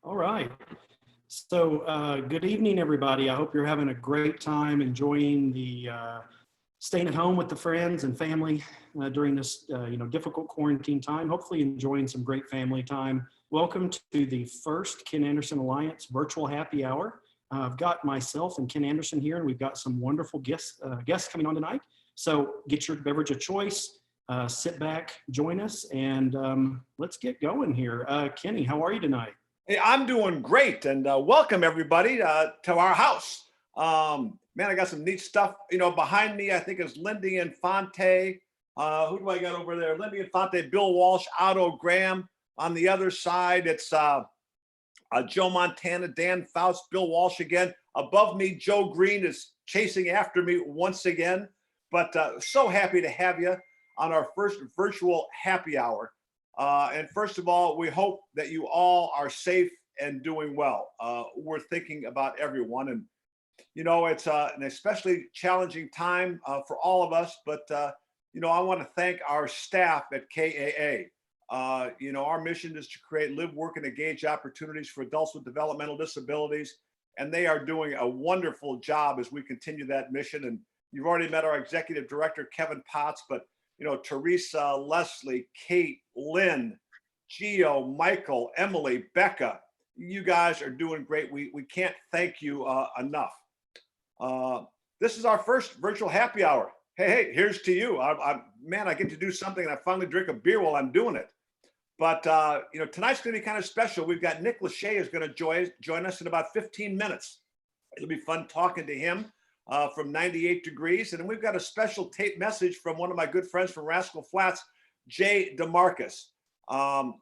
All right. So, good evening, everybody. I hope you're having a great time enjoying the staying at home with the friends and family during this, difficult quarantine time. Hopefully, enjoying some great family time. Welcome to the first Ken Anderson Alliance virtual happy hour. I've got myself and Ken Anderson here, and we've got some wonderful guests coming on tonight. So, get your beverage of choice. Sit back, join us, and let's get going here. Kenny, how are you tonight? Hey, I'm doing great, and welcome everybody to our house. Man, I got some neat stuff. Behind me, I think is Lindy Infante. Who do I got over there? Lindy Infante, Bill Walsh, Otto Graham. On the other side, it's Joe Montana, Dan Faust, Bill Walsh again. Above me, Joe Green is chasing after me once again. But so happy to have you on our first virtual happy hour. And first of all, we hope that you all are safe and doing well. We're thinking about everyone. And, it's an especially challenging time for all of us. But, I want to thank our staff at KAA. Our mission is to create live, work, and engage opportunities for adults with developmental disabilities. And they are doing a wonderful job as we continue that mission. And you've already met our executive director, Kevin Potts, but Teresa, Leslie, Kate, Lynn, Gio, Michael, Emily, Becca, you guys are doing great. We can't thank you enough. This is our first virtual happy hour. Hey, here's to you. I get to do something and I finally drink a beer while I'm doing it. But, tonight's going to be kind of special. We've got Nick Lachey is going to join us in about 15 minutes. It'll be fun talking to him. From 98 Degrees. And then we've got a special tape message from one of my good friends from Rascal Flats, Jay DeMarcus.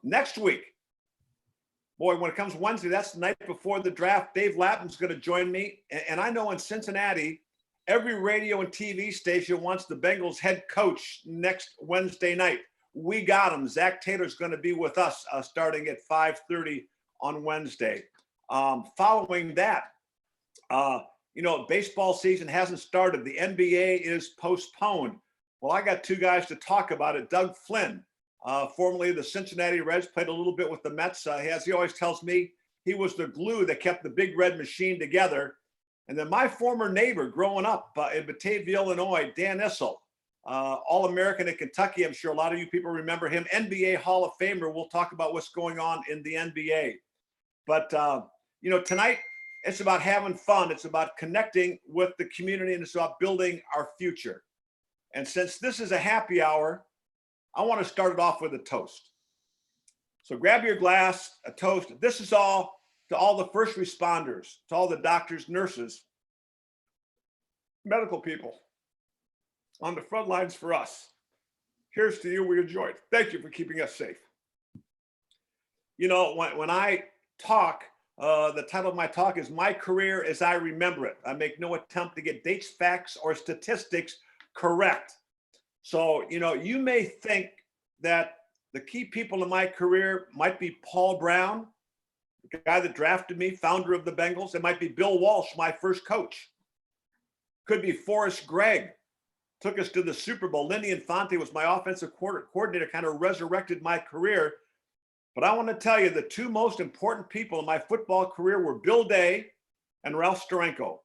Next week, boy, when it comes Wednesday, that's the night before the draft. Dave Lapin's going to join me. And I know in Cincinnati, every radio and TV station wants the Bengals head coach next Wednesday night. We got him. Zach Taylor's going to be with us starting at 5:30 on Wednesday. Following that, baseball season hasn't started. The NBA is postponed. Well, I got two guys to talk about it. Doug Flynn, formerly the Cincinnati Reds, played a little bit with the Mets. As he always tells me, he was the glue that kept the Big Red Machine together. And then my former neighbor growing up in Batavia, Illinois, Dan Issel, All-American at Kentucky. I'm sure a lot of you people remember him. NBA Hall of Famer. We'll talk about what's going on in the NBA. But, tonight, it's about having fun. It's about connecting with the community, and it's about building our future. And since this is a happy hour, I want to start it off with a toast. So grab your glass, a toast. This is all to all the first responders, to all the doctors, nurses, medical people on the front lines for us. Here's to you. We enjoyed. Thank you for keeping us safe. When I talk, the title of my talk is My Career as I Remember It. I make no attempt to get dates, facts, or statistics correct. So, you may think that the key people in my career might be Paul Brown, the guy that drafted me, founder of the Bengals. It might be Bill Walsh, my first coach. Could be Forrest Gregg, took us to the Super Bowl. Lindy Infante was my offensive coordinator, kind of resurrected my career. But I want to tell you, the two most important people in my football career were Bill Day and Ralph Steranko.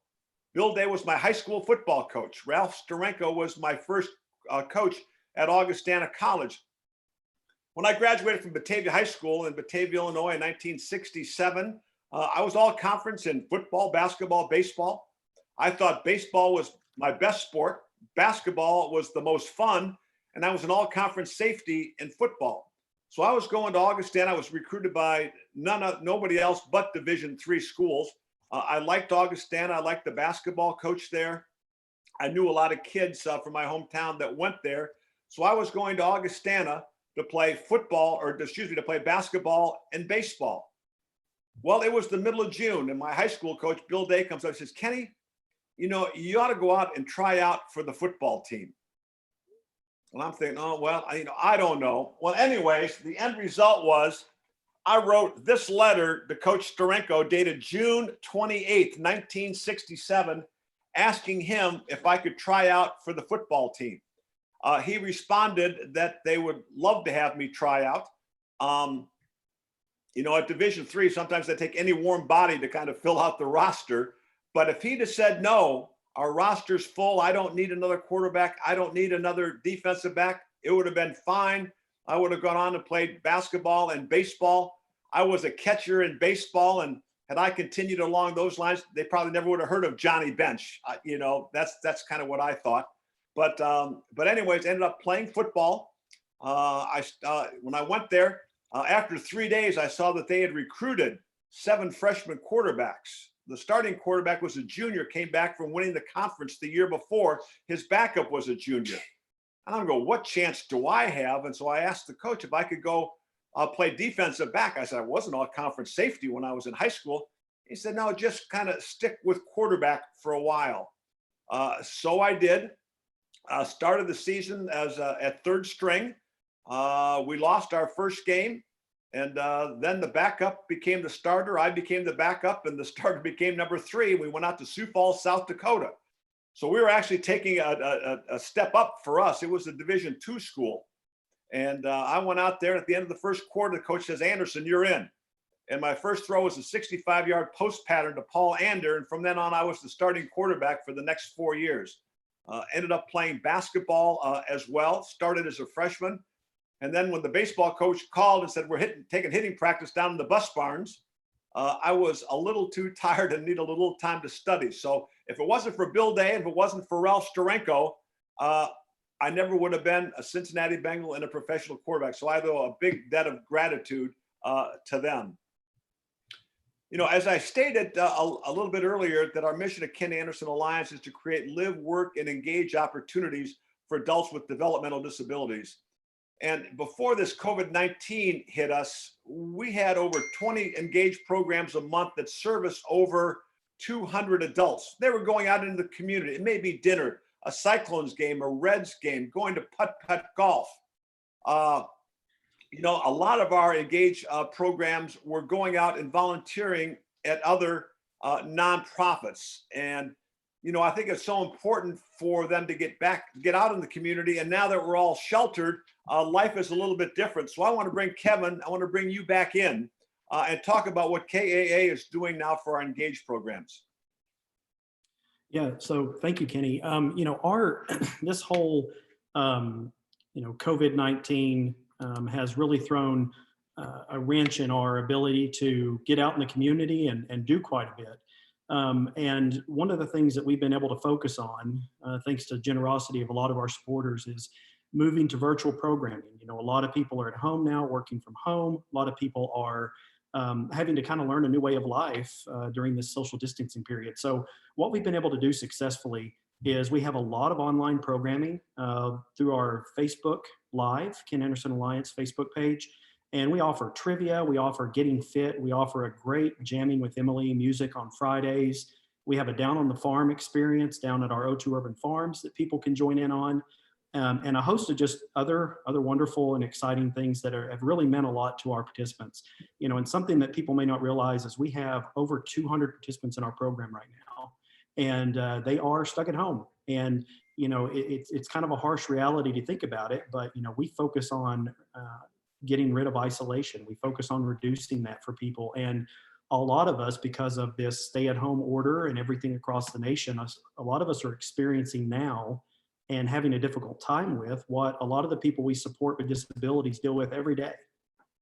Bill Day was my high school football coach. Ralph Steranko was my first coach at Augustana College. When I graduated from Batavia High School in Batavia, Illinois in 1967, I was all conference in football, basketball, baseball. I thought baseball was my best sport. Basketball was the most fun. And I was an all-conference safety in football. So I was going to Augustana. I was recruited by nobody else but Division III schools. I liked Augustana. I liked the basketball coach there. I knew a lot of kids from my hometown that went there. So I was going to Augustana to play to play basketball and baseball. Well, it was the middle of June, and my high school coach, Bill Day, comes up and says, Kenny, you ought to go out and try out for the football team. And I'm thinking, I don't know. Well, anyways, the end result was I wrote this letter to Coach Steranko dated June 28th, 1967, asking him if I could try out for the football team. He responded that they would love to have me try out. at Division III, sometimes they take any warm body to kind of fill out the roster. But if he'd have said, no, our roster's full, I don't need another quarterback, I don't need another defensive back, it would have been fine. I would have gone on and played basketball and baseball. I was a catcher in baseball, and had I continued along those lines, they probably never would have heard of Johnny Bench. That's kind of what I thought. But anyways, ended up playing football. When I went there, after 3 days, I saw that they had recruited 7 freshman quarterbacks. The starting quarterback was a junior, came back from winning the conference the year before. His backup was a junior. And I'm going, what chance do I have? And so I asked the coach if I could go play defensive back. I said, I wasn't all conference safety when I was in high school. He said, no, just kind of stick with quarterback for a while. So I did. Started the season as at third string. We lost our first game, and then the backup became the starter. I became the backup, and the starter became number 3. We went out to Sioux Falls, South Dakota. So we were actually taking a step up for us. It was a Division II school. And I went out there, and at the end of the first quarter, the coach says, Anderson, you're in. And my first throw was a 65-yard post pattern to Paul Ander. And from then on, I was the starting quarterback for the next 4 years. Ended up playing basketball as well, started as a freshman. And then when the baseball coach called and said, we're taking hitting practice down in the bus barns, I was a little too tired and needed a little time to study. So if it wasn't for Bill Day, if it wasn't for Ralph Steranko, I never would have been a Cincinnati Bengal and a professional quarterback. So I owe a big debt of gratitude to them. As I stated a little bit earlier, that our mission at Ken Anderson Alliance is to create live, work, and engage opportunities for adults with developmental disabilities. And before this COVID-19 hit us, we had over 20 engaged programs a month that service over 200 adults. They were going out into the community. It may be dinner, a Cyclones game, a Reds game, going to putt-putt golf. A lot of our engaged programs were going out and volunteering at other nonprofits. And, I think it's so important for them to get out in the community. And now that we're all sheltered, life is a little bit different. So I want to bring Kevin, I want to bring you back in and talk about what KAA is doing now for our engaged programs. Yeah, so thank you, Kenny. This whole, COVID-19 has really thrown a wrench in our ability to get out in the community and do quite a bit. And one of the things that we've been able to focus on, thanks to generosity of a lot of our supporters, is moving to virtual programming. A lot of people are at home now, working from home. A lot of people are having to kind of learn a new way of life during this social distancing period. So what we've been able to do successfully is we have a lot of online programming through our Facebook Live, Ken Anderson Alliance Facebook page. And we offer trivia, we offer getting fit, we offer a great jamming with Emily music on Fridays. We have a down on the farm experience down at our O2 Urban Farms that people can join in on. And a host of just other wonderful and exciting things that have really meant a lot to our participants. And something that people may not realize is we have over 200 participants in our program right now, and they are stuck at home. And it's kind of a harsh reality to think about it, but we focus on getting rid of isolation. We focus on reducing that for people. And a lot of us, because of this stay-at-home order and everything across the nation, a lot of us are experiencing now and having a difficult time with what a lot of the people we support with disabilities deal with every day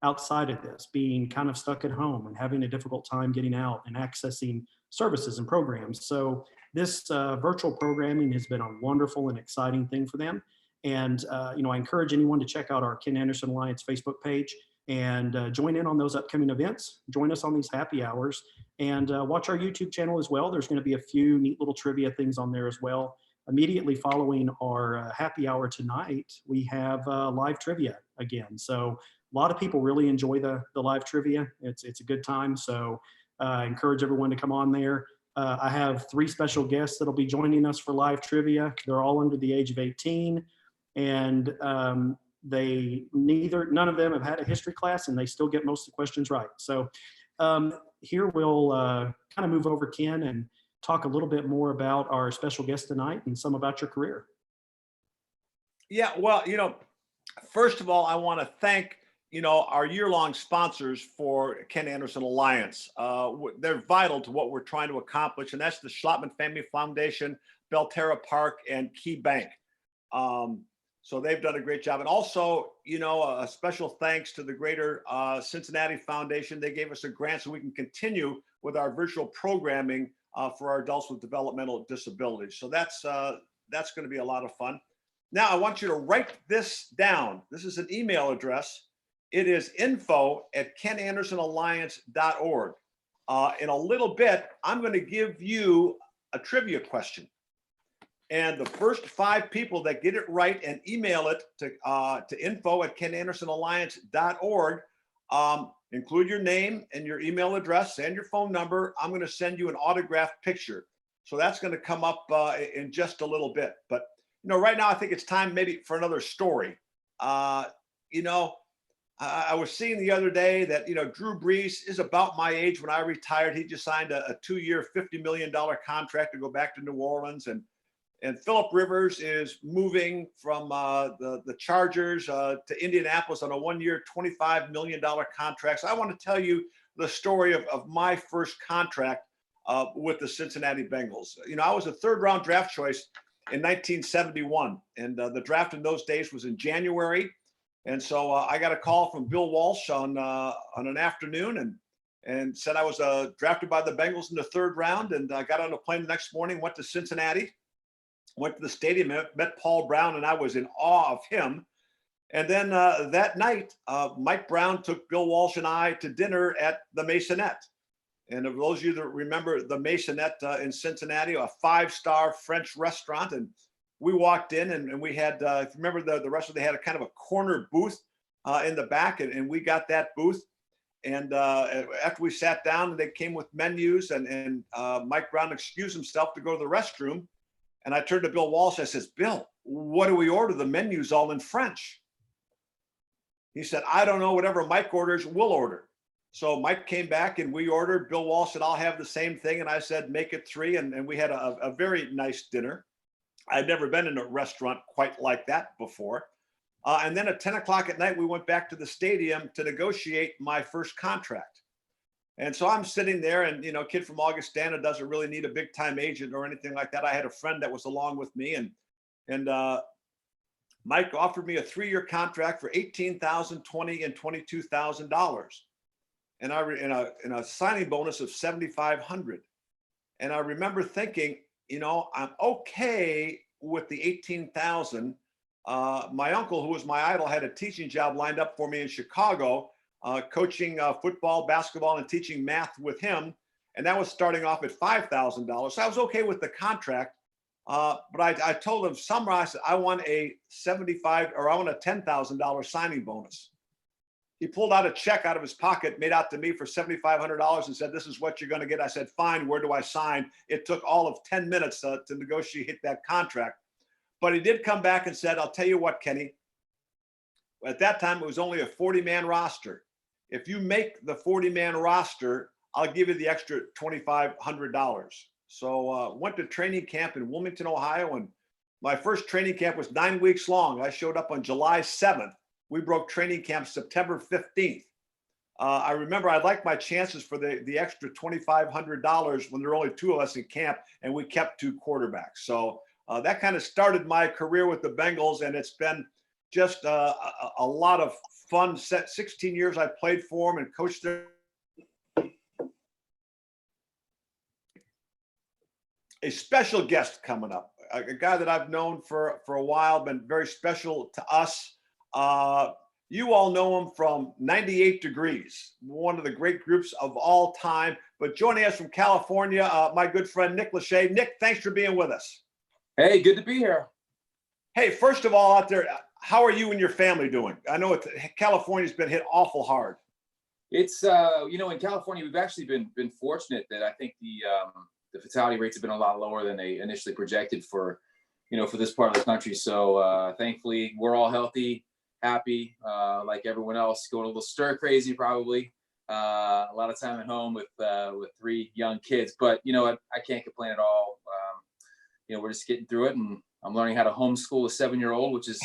outside of this, being kind of stuck at home and having a difficult time getting out and accessing services and programs. So this virtual programming has been a wonderful and exciting thing for them. And, I encourage anyone to check out our Ken Anderson Alliance Facebook page and join in on those upcoming events. Join us on these happy hours and watch our YouTube channel as well. There's going to be a few neat little trivia things on there as well. Immediately following our happy hour tonight, we have live trivia again. So a lot of people really enjoy the live trivia. It's a good time. So I encourage everyone to come on there. I have 3 special guests that'll be joining us for live trivia. They're all under the age of 18. And none of them have had a history class, and they still get most of the questions right. So here we'll kind of move over, Ken, and talk a little bit more about our special guest tonight and some about your career. Yeah, well, first of all, I want to thank our year-long sponsors for Ken Anderson Alliance. They're vital to what we're trying to accomplish, and that's the Schlottman Family Foundation, Belterra Park, and Key Bank. So they've done a great job. And also, a special thanks to the Greater Cincinnati Foundation. They gave us a grant so we can continue with our virtual programming for our adults with developmental disabilities. So that's going to be a lot of fun. Now, I want you to write this down. This is an email address. It is info@kenandersonalliance.org. In a little bit, I'm going to give you a trivia question. And the first 5 people that get it right and email it to info@kenandersonalliance.org, include your name and your email address and your phone number. I'm going to send you an autographed picture. So that's going to come up in just a little bit. But, right now I think it's time maybe for another story. I was seeing the other day that, Drew Brees is about my age when I retired. He just signed a 2-year, $50 million contract to go back to New Orleans. And Phillip Rivers is moving from the Chargers to Indianapolis on a 1-year, $25 million contract. So I want to tell you the story of my first contract with the Cincinnati Bengals. I was a 3rd-round draft choice in 1971, and the draft in those days was in January. And so I got a call from Bill Walsh on an afternoon and said I was drafted by the Bengals in the 3rd round. And I got on a plane the next morning, went to Cincinnati, went to the stadium, met Paul Brown, and I was in awe of him. And then that night, Mike Brown took Bill Walsh and I to dinner at the Masonette. And of those of you that remember the Masonette in Cincinnati, a 5-star French restaurant, and we walked in and we had, if you remember the restaurant, they had a kind of a corner booth in the back, and we got that booth. And after we sat down, they came with menus, and Mike Brown excused himself to go to the restroom. And I turned to Bill Walsh. I says, "Bill, what do we order? The menu's all in French." He said, "I don't know. Whatever Mike orders, we'll order." So Mike came back and we ordered. Bill Walsh said, "I'll have the same thing." And I said, "Make it 3." And we had a very nice dinner. I'd never been in a restaurant quite like that before. And then at 10 o'clock at night, we went back to the stadium to negotiate my first contract. And so I'm sitting there, and, kid from Augustana doesn't really need a big time agent or anything like that. I had a friend that was along with me, and Mike offered me a 3-year contract for $18,000, $20,000, and $22,000. And in a signing bonus of $7,500. And I remember thinking, I'm okay with the $18,000. My uncle, who was my idol, had a teaching job lined up for me in Chicago, coaching football, basketball, and teaching math with him. And that was starting off at $5,000. So I was okay with the contract. But I told him, I said, I want a $10,000 signing bonus. He pulled out a check out of his pocket, made out to me for $7,500, and said, "This is what you're going to get." I said, "Fine, where do I sign?" It took all of 10 minutes to negotiate that contract. But he did come back and said, "I'll tell you what, Kenny, at that time, it was only a 40-man roster. If you make the 40-man roster, I'll give you the extra $2,500. So went to training camp in Wilmington, Ohio, and my first training camp was 9 weeks long. I showed up on July 7th. We broke training camp September 15th. I remember I liked my chances for the extra $2,500 when there were only 2 of us in camp, and we kept 2 quarterbacks. So that kind of started my career with the Bengals, and it's been just a lot of fun. 16 years I played for them and coached them. A special guest coming up, a guy that I've known for a while, been very special to us. You all know him from 98 Degrees, one of the great groups of all time. But joining us from California, my good friend Nick Lachey. Nick, thanks for being with us. Hey, good to be here. Hey, first of all, out there, how are you and your family doing? I know California's been hit awful hard. It's in California, we've actually been fortunate that I think the fatality rates have been a lot lower than they initially projected for this part of the country. So thankfully, we're all healthy, happy, like everyone else, going a little stir crazy probably. A lot of time at home with 3 young kids, but I can't complain at all. We're just getting through it, and I'm learning how to homeschool a 7-year-old, which is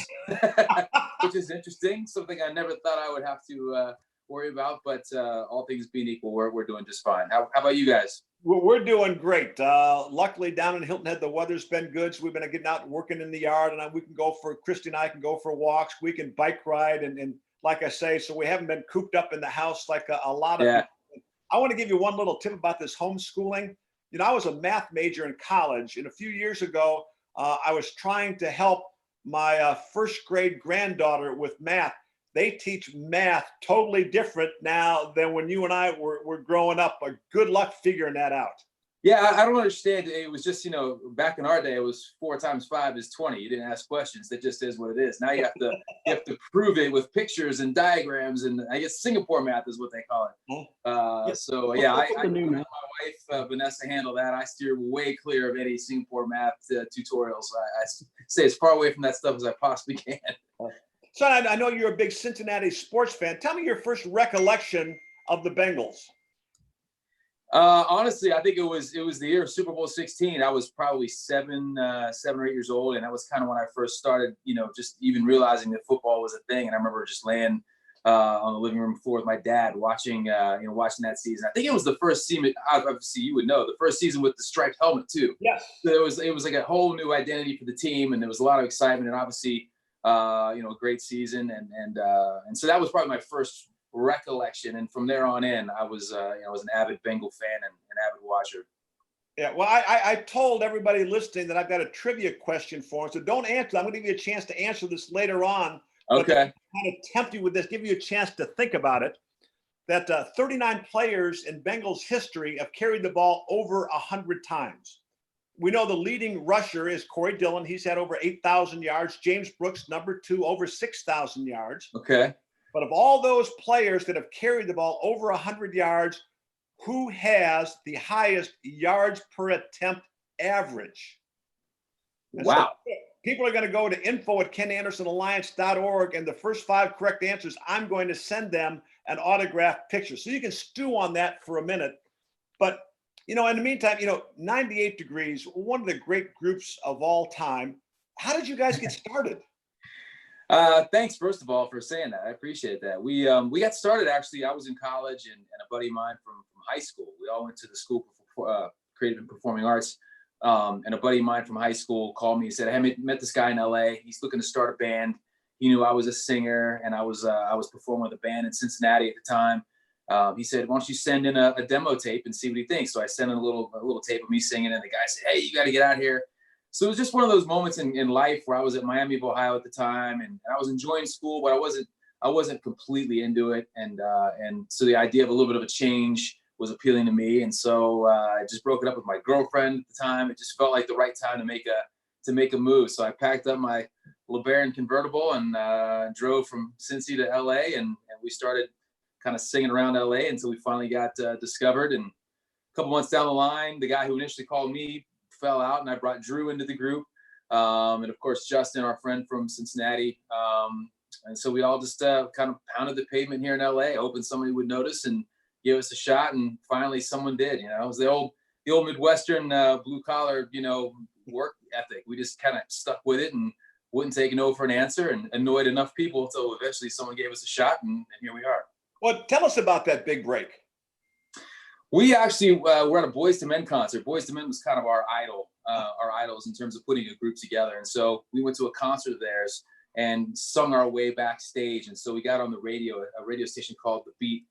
which is interesting. Something I never thought I would have to worry about. But all things being equal, we're doing just fine. How about you guys? We're doing great. Luckily, down in Hilton Head, the weather's been good, so we've been getting out and working in the yard, and we can go for Christy and I can go for walks. We can bike ride, and like I say, so we haven't been cooped up in the house like a lot of people. I want to give you one little tip about this homeschooling. You know, I was a math major in college, and a few years ago, I was trying to help my first grade granddaughter with math. They teach math totally different now than when you and I were growing up. Good luck figuring that out. Yeah, I don't understand. It was just, back in our day, it was 4 times 5 is 20. You didn't ask questions. That just is what it is. Now you have to prove it with pictures and diagrams, and I guess Singapore math is what they call it. So yeah, I let my wife Vanessa handle that. I steer way clear of any Singapore math tutorials. I stay as far away from that stuff as I possibly can. Son, I know you're a big Cincinnati sports fan. Tell me your first recollection of the Bengals. Honestly, I think it was the year of Super Bowl 16. I was probably 7 or 8 years old, and that was kind of when I first started, just even realizing that football was a thing. And I remember just laying on the living room floor with my dad, watching that season. I think it was the first season. Obviously, you would know the first season with the striped helmet too. Yes. So it was like a whole new identity for the team, and there was a lot of excitement, and obviously, a great season, and so that was probably my first recollection, and from there on in, I was an avid Bengal fan and an avid watcher. Yeah, well, I told everybody listening that I've got a trivia question for them, so don't answer. I'm going to give you a chance to answer this later on. Okay. Kind of tempt you with this, give you a chance to think about it. That 39 players in Bengals history have carried the ball over 100 times. We know the leading rusher is Corey Dillon. He's had over 8,000 yards. James Brooks, number 2, over 6,000 yards. Okay. But of all those players that have carried the ball over 100 yards, who has the highest yards per attempt average? And wow. So people are going to go to info@kenandersonalliance.org, and the first 5 correct answers, I'm going to send them an autographed picture. So you can stew on that for a minute. But, in the meantime, 98 Degrees, one of the great groups of all time. How did you guys get started? Thanks, first of all, for saying that. I appreciate that. We got started, actually. I was in college, and a buddy of mine from high school. We all went to the school for creative and performing arts. And a buddy of mine from high school called me and said, "Hey, I met this guy in LA. He's looking to start a band." He knew I was a singer, and I was performing with a band in Cincinnati at the time. He said, "Why don't you send in a demo tape and see what he thinks?" So I sent in a little tape of me singing, and the guy said, "Hey, you got to get out here." So it was just one of those moments in life where I was at Miami of Ohio at the time, and I was enjoying school, but I wasn't completely into it, and so the idea of a little bit of a change was appealing to me, and so I just broke it up with my girlfriend at the time. It just felt like the right time to make a move. So I packed up my LeBaron convertible and drove from Cincy to LA, and we started kind of singing around LA until we finally got discovered. And a couple months down the line, the guy who initially called me fell out, and I brought Drew into the group, and of course Justin, our friend from Cincinnati, and so we all just kind of pounded the pavement here in LA, hoping somebody would notice and give us a shot, and finally someone did. It was the old Midwestern blue collar work ethic. We just kind of stuck with it and wouldn't take no for an answer, and annoyed enough people until eventually someone gave us a shot, and here we are. Well, tell us about that big break. We actually were at a Boyz II Men concert. Boyz II Men was kind of our idols in terms of putting a group together. And so we went to a concert of theirs and sung our way backstage. And so we got on the radio, a radio station called The Beat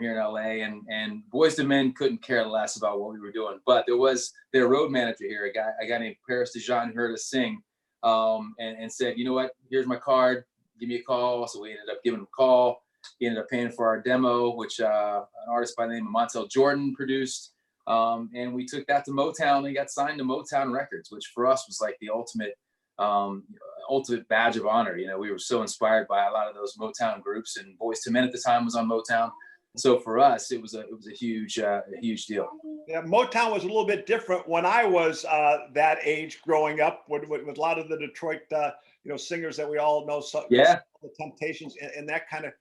here in LA. And Boyz II Men couldn't care less about what we were doing. But there was their road manager here, a guy named Paris DeJean, who heard us sing and said, "You know what, here's my card, give me a call." So we ended up giving him a call. He ended up paying for our demo, which an artist by the name of Montel Jordan produced. And we took that to Motown and got signed to Motown Records, which for us was like the ultimate badge of honor. We were so inspired by a lot of those Motown groups, and Boyz II Men at the time was on Motown. So for us, it was a huge deal. Yeah, Motown was a little bit different when I was that age growing up with a lot of the Detroit, singers that we all know. So, yeah, the Temptations and that kind of.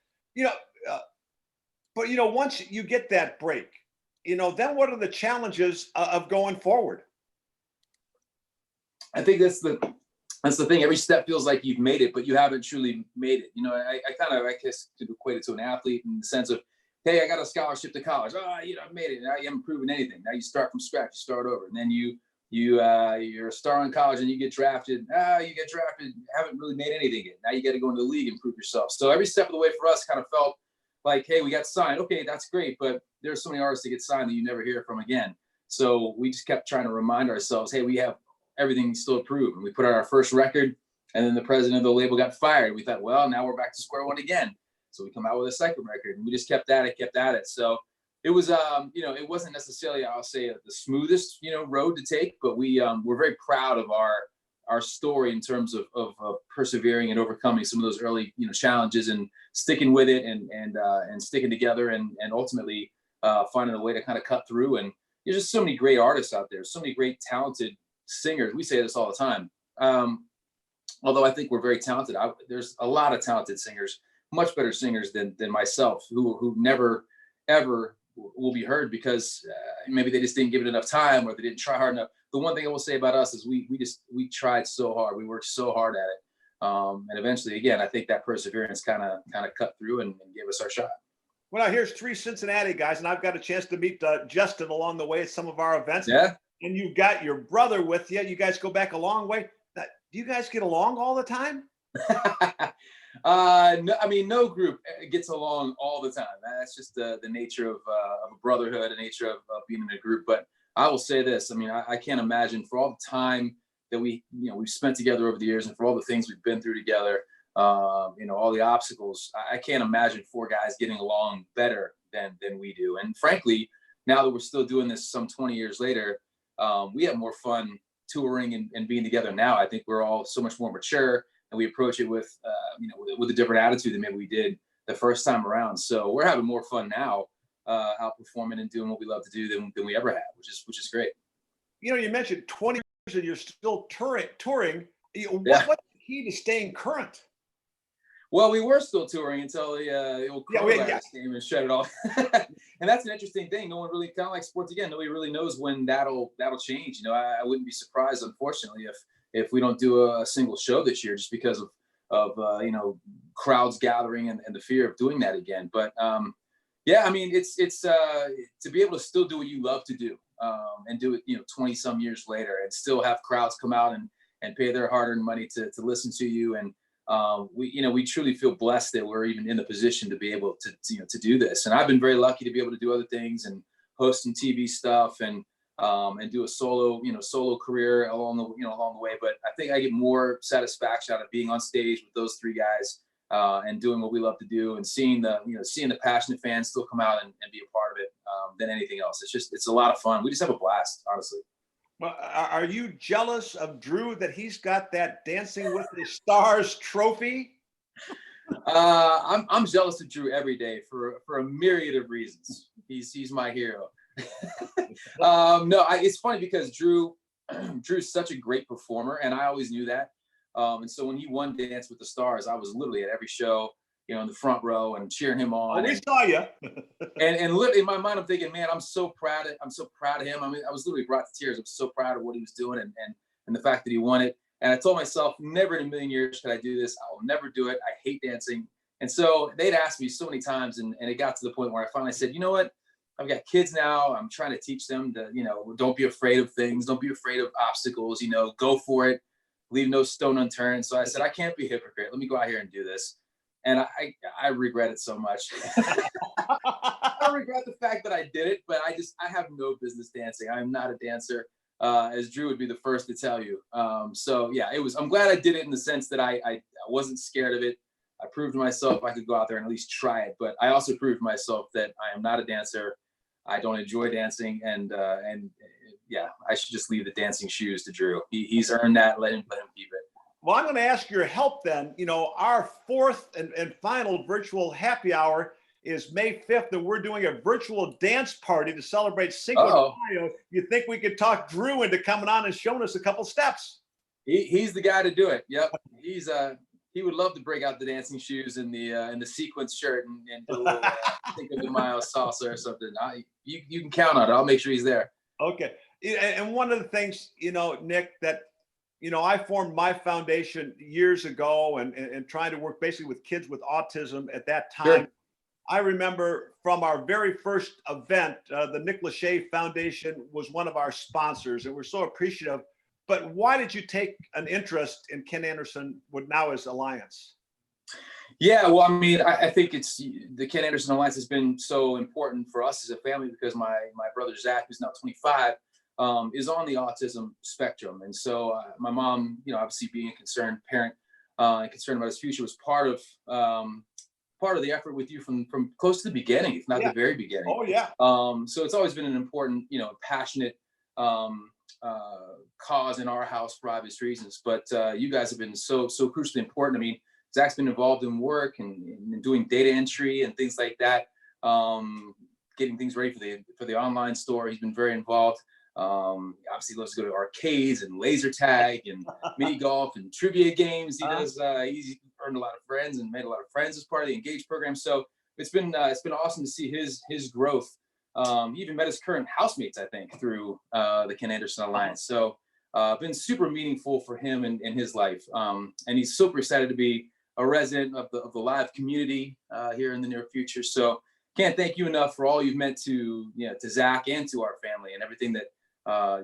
But once you get that break, then what are the challenges of going forward? I think that's the that's the thing. Every step feels like you've made it, but you haven't truly made it. I guess could equate it to an athlete in the sense of, hey, I got a scholarship to college. Oh, I made it. Now you haven't proven anything. Now you start from scratch. You start over, and then you're a star in college and you get drafted. You get drafted. Haven't really made anything yet. Now you got to go into the league and prove yourself. So every step of the way for us kind of felt like, hey, we got signed. Okay, that's great, but there's so many artists that get signed that you never hear from again. So we just kept trying to remind ourselves, hey, we have everything still approved. And we put out our first record, and then the president of the label got fired. We thought, well, now we're back to square one again. So we come out with a second record, and we just kept at it. So it was, it wasn't necessarily, I'll say, the smoothest, road to take, but we're very proud of our story in terms of persevering and overcoming some of those early, challenges and sticking with it and sticking together and ultimately finding a way to kind of cut through. And there's just so many great artists out there, so many great talented singers. We say this all the time. Although I think we're very talented, there's a lot of talented singers, much better singers than myself, who never ever will be heard because maybe they just didn't give it enough time or they didn't try hard enough. The one thing I will say about us is we tried so hard, we worked so hard at it, and eventually, again, I think that perseverance kind of cut through and gave us our shot. Well, now here's three Cincinnati guys, and I've got a chance to meet Justin along the way at some of our events. Yeah. And you've got your brother with you. You guys go back a long way. Now, do you guys get along all the time? No, I mean, no group gets along all the time. That's just the nature of a brotherhood, the nature of being in a group. But I will say this: I mean, I can't imagine for all the time that we've spent together over the years, and for all the things we've been through together, all the obstacles. I can't imagine four guys getting along better than we do. And frankly, now that we're still doing this some 20 years later, we have more fun touring and being together now. I think we're all so much more mature, and we approach it with a different attitude than maybe we did the first time around. So we're having more fun now, out performing and doing what we love to do than we ever have, which is great. You mentioned 20 years and you're still touring. Yeah. What's the key to staying current? Well, we were still touring until the old coronavirus came and shut it off. And that's an interesting thing. No one really, kind of like sports again, nobody really knows when that'll change. I wouldn't be surprised, unfortunately, if we don't do a single show this year, just because of crowds gathering and the fear of doing that again. But I mean, it's to be able to still do what you love to do, and do it 20 some years later, and still have crowds come out and pay their hard-earned money to listen to you. And we truly feel blessed that we're even in the position to be able to do this. And I've been very lucky to be able to do other things and host some TV stuff and do a solo career along the way. But I think I get more satisfaction out of being on stage with those three guys and doing what we love to do, and seeing the passionate fans still come out and be a part of it than anything else. It's a lot of fun. We just have a blast, honestly. Well, are you jealous of Drew that he's got that Dancing with the Stars trophy? I'm jealous of Drew every day for a myriad of reasons. He's my hero. No, it's funny because Drew's such a great performer, and I always knew that. And so when he won Dance with the Stars, I was literally at every show, in the front row and cheering him on. Oh, we saw you. and literally in my mind, I'm thinking, man, I'm so proud of him. I mean, I was literally brought to tears. I'm so proud of what he was doing and the fact that he won it. And I told myself, never in a million years could I do this. I will never do it. I hate dancing. And so they'd asked me so many times, and it got to the point where I finally said, you know what? I've got kids now. I'm trying to teach them to, don't be afraid of things. Don't be afraid of obstacles, go for it. Leave no stone unturned. So I said, I can't be a hypocrite. Let me go out here and do this. And I regret it so much. I regret the fact that I did it, but I have no business dancing. I'm not a dancer, as Drew would be the first to tell you. So yeah, I'm glad I did it in the sense that I wasn't scared of it. I proved to myself I could go out there and at least try it, but I also proved to myself that I am not a dancer. I don't enjoy dancing, and yeah, I should just leave the dancing shoes to Drew. He's earned that. Let him keep it. Well, I'm going to ask your help then. Our fourth and final virtual happy hour is May 5th, and we're doing a virtual dance party to celebrate Cinco de Mayo. You think we could talk Drew into coming on and showing us a couple steps? He's the guy to do it. Yep. He would love to break out the dancing shoes and the sequins shirt and do a little Cinco de Mayo salsa or something. You can count on it. I'll make sure he's there. Okay. And one of the things, Nick, that I formed my foundation years ago and trying to work basically with kids with autism at that time. Sure. I remember from our very first event, the Nick Lachey Foundation was one of our sponsors, and we're so appreciative. But why did you take an interest in Ken Anderson, what now is Alliance? Yeah, well, I mean, I think it's the Ken Anderson Alliance has been so important for us as a family because my brother Zach, who's now 25, is on the autism spectrum, and so my mom, obviously being a concerned parent and concerned about his future, was part of the effort with you from close to the beginning, if not the very beginning. Oh yeah. So it's always been an important, passionate cause in our house for obvious reasons. But you guys have been so crucially important. I mean, Zach's been involved in work and doing data entry and things like that, getting things ready for the online store. He's been very involved. Obviously loves to go to arcades and laser tag and mini golf and trivia games. He does. He's earned a lot of friends and made a lot of friends as part of the Engage program. So it's been awesome to see his growth. He even met his current housemates, I think, through the Ken Anderson Alliance. So been super meaningful for him in his life. And he's super excited to be a resident of the live community here in the near future. So can't thank you enough for all you've meant to Zach and to our family and everything that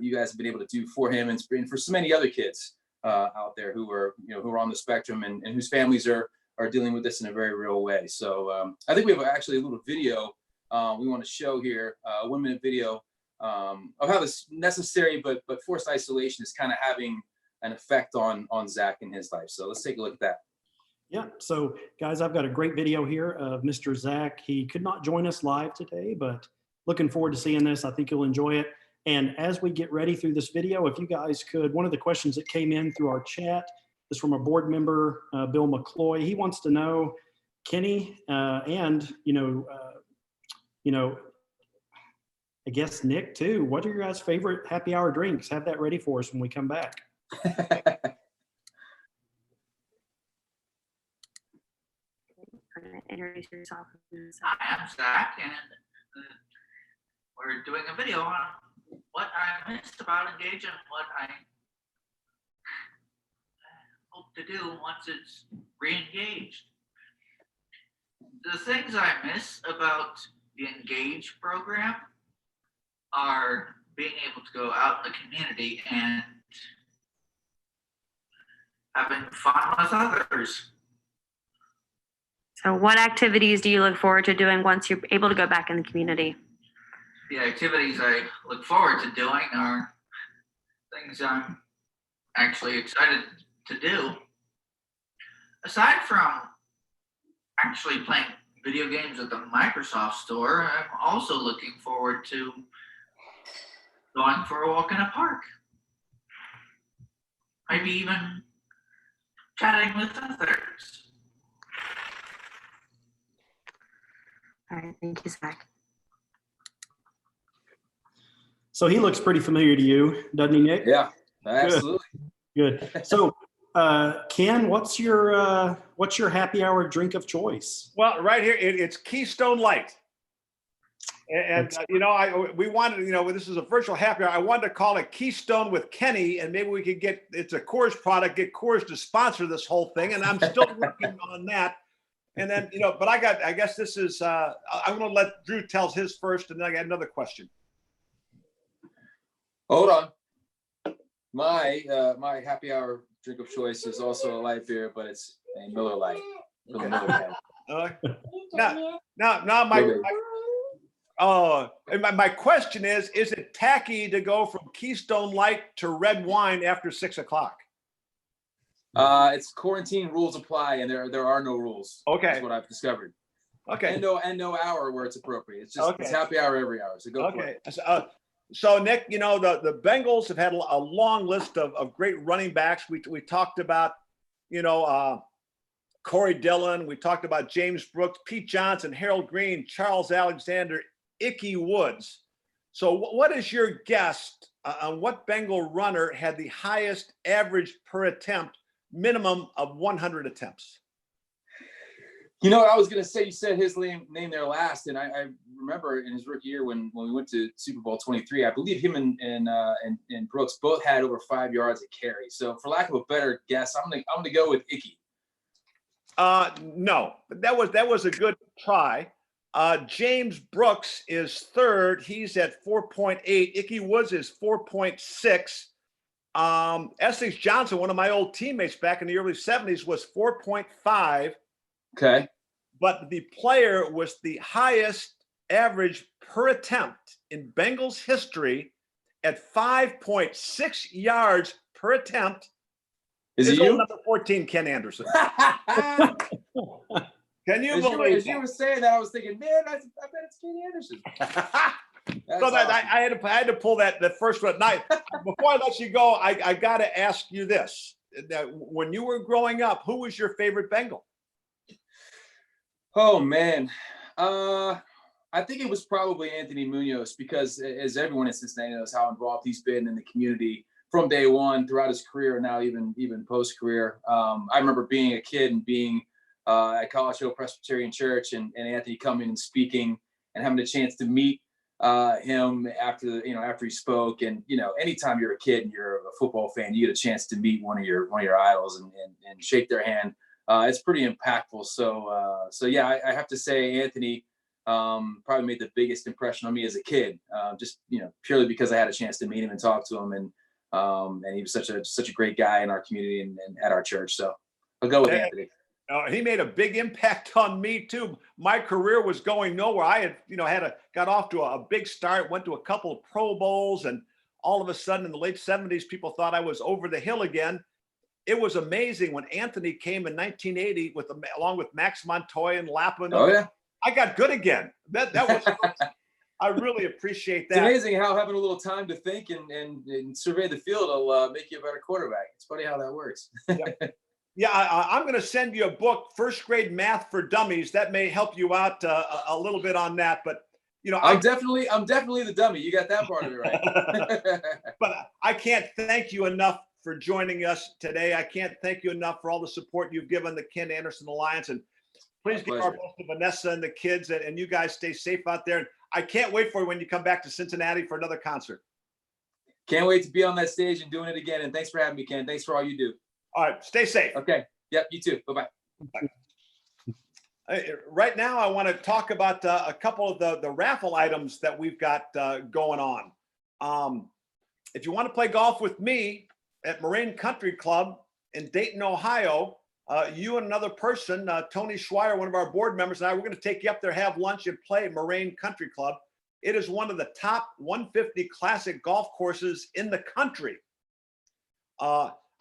you guys have been able to do for him and for so many other kids out there who are on the spectrum and whose families are dealing with this in a very real way. So I think we have actually a little video we want to show here, a 1-minute video of how this necessary but forced isolation is kind of having an effect on Zach in his life. So let's take a look at that. Yeah, so guys, I've got a great video here of Mr. Zach. He could not join us live today, but looking forward to seeing this. I think you'll enjoy it. And as we get ready through this video, if you guys could, one of the questions that came in through our chat is from a board member, Bill McCloy. He wants to know, Kenny, and I guess Nick too, what are your guys' favorite happy hour drinks? Have that ready for us when we come back. Introduce yourself. Hi, I'm Zach, and we're doing a video on what I missed about Engage and what I hope to do once it's re-engaged. The things I miss about the Engage program are being able to go out in the community and having fun with others. So what activities do you look forward to doing once you're able to go back in the community? The activities I look forward to doing are things I'm actually excited to do. Aside from actually playing video games at the Microsoft store, I'm also looking forward to going for a walk in a park. Maybe even chatting with others. All right, thank you, Zach. So he looks pretty familiar to you, doesn't he, Nick? Yeah, absolutely. Good. So, Ken, what's your happy hour drink of choice? Well, right here, it's Keystone Light. And we wanted, this is a virtual happy hour. I wanted to call it Keystone with Kenny, and maybe we could it's a Coors product, get Coors to sponsor this whole thing. And I'm still working on that. And then, but I guess this is, I'm going to let Drew tell his first, and then I got another question. Hold on. My happy hour drink of choice is also a light beer, but it's a Miller Lite from the Miller Lite. Now, my question is it tacky to go from Keystone Light to red wine after 6 o'clock? It's quarantine rules apply, and there are no rules. Okay, that's what I've discovered. Okay, and no hour where it's appropriate. It's just It's happy hour every hour. So go for it. So Nick, the Bengals have had a long list of great running backs. We talked about, Corey Dillon. We talked about James Brooks, Pete Johnson, Harold Green, Charles Alexander, Ickey Woods. So what is your guess on what Bengal runner had the highest average per attempt, minimum of 100 attempts? You know what I was going to say? You said his name there last, and I remember in his rookie year when we went to Super Bowl 23, I believe him and Brooks both had over 5 yards of carry. So, for lack of a better guess, I'm gonna go with Icky. No, that was a good try. James Brooks is third. He's at 4.8. Icky Woods is 4.6. Essex Johnson, one of my old teammates back in the early 70s, was 4.5. Okay. But the player was the highest average per attempt in Bengals history at 5.6 yards per attempt. Is it you? Number 14, Ken Anderson. Can you believe as you were saying that, I was thinking, man, I bet it's Ken Anderson. So awesome. I had to pull the first one. Now, before I let you go, I got to ask you this. When you were growing up, who was your favorite Bengal? Oh, man. I think it was probably Anthony Munoz because, as everyone in Cincinnati knows, how involved he's been in the community from day one throughout his career, and now even post-career. I remember being a kid and being at College Hill Presbyterian Church and Anthony coming and speaking and having a chance to meet him after he spoke. And anytime you're a kid and you're a football fan, you get a chance to meet one of your idols and shake their hand. It's pretty impactful. So yeah, I have to say Anthony probably made the biggest impression on me as a kid, just purely because I had a chance to meet him and talk to him, and he was such a great guy in our community and at our church. So I'll go with Anthony. He made a big impact on me too. My career was going nowhere. I had got off to a big start, went to a couple of Pro Bowls, and all of a sudden in the late 70s, people thought I was over the hill again. It was amazing when Anthony came in 1980 along with Max Montoya and Lappin. Oh yeah, I got good again. That was. I really appreciate that. It's amazing how having a little time to think and survey the field will make you a better quarterback. It's funny how that works. Yeah, I'm going to send you a book, First Grade Math for Dummies. That may help you out a little bit on that. But I'm definitely the dummy. You got that part of it right. But I can't thank you enough for joining us today. I can't thank you enough for all the support you've given the Ken Anderson Alliance. And please give our best to Vanessa and the kids, and you guys stay safe out there. And I can't wait for when you come back to Cincinnati for another concert. Can't wait to be on that stage and doing it again. And thanks for having me, Ken. Thanks for all you do. All right, stay safe. Okay. Yep, you too. Bye-bye. Right now, I want to talk about a couple of the raffle items that we've got going on. If you want to play golf with me at Moraine Country Club in Dayton, Ohio, you and another person, Tony Schweier, one of our board members, and I, we're going to take you up there, have lunch, and play at Moraine Country Club. It is one of the top 150 classic golf courses in the country.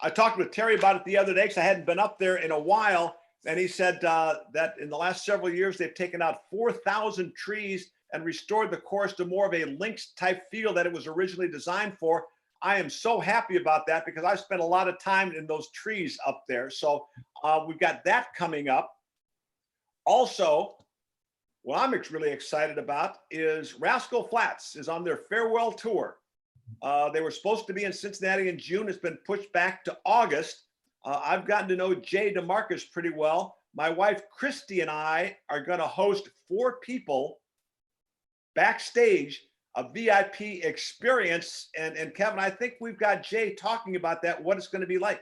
I talked with Terry about it the other day because I hadn't been up there in a while. And he said that in the last several years, they've taken out 4,000 trees and restored the course to more of a links type feel that it was originally designed for. I am so happy about that because I've spent a lot of time in those trees up there. So we've got that coming up. Also, what I'm really excited about is Rascal Flatts is on their farewell tour. They were supposed to be in Cincinnati in June. It's been pushed back to August. I've gotten to know Jay DeMarcus pretty well. My wife, Christy, and I are going to host 4 people backstage, a VIP experience. And Kevin, I think we've got Jay talking about that, what it's going to be like.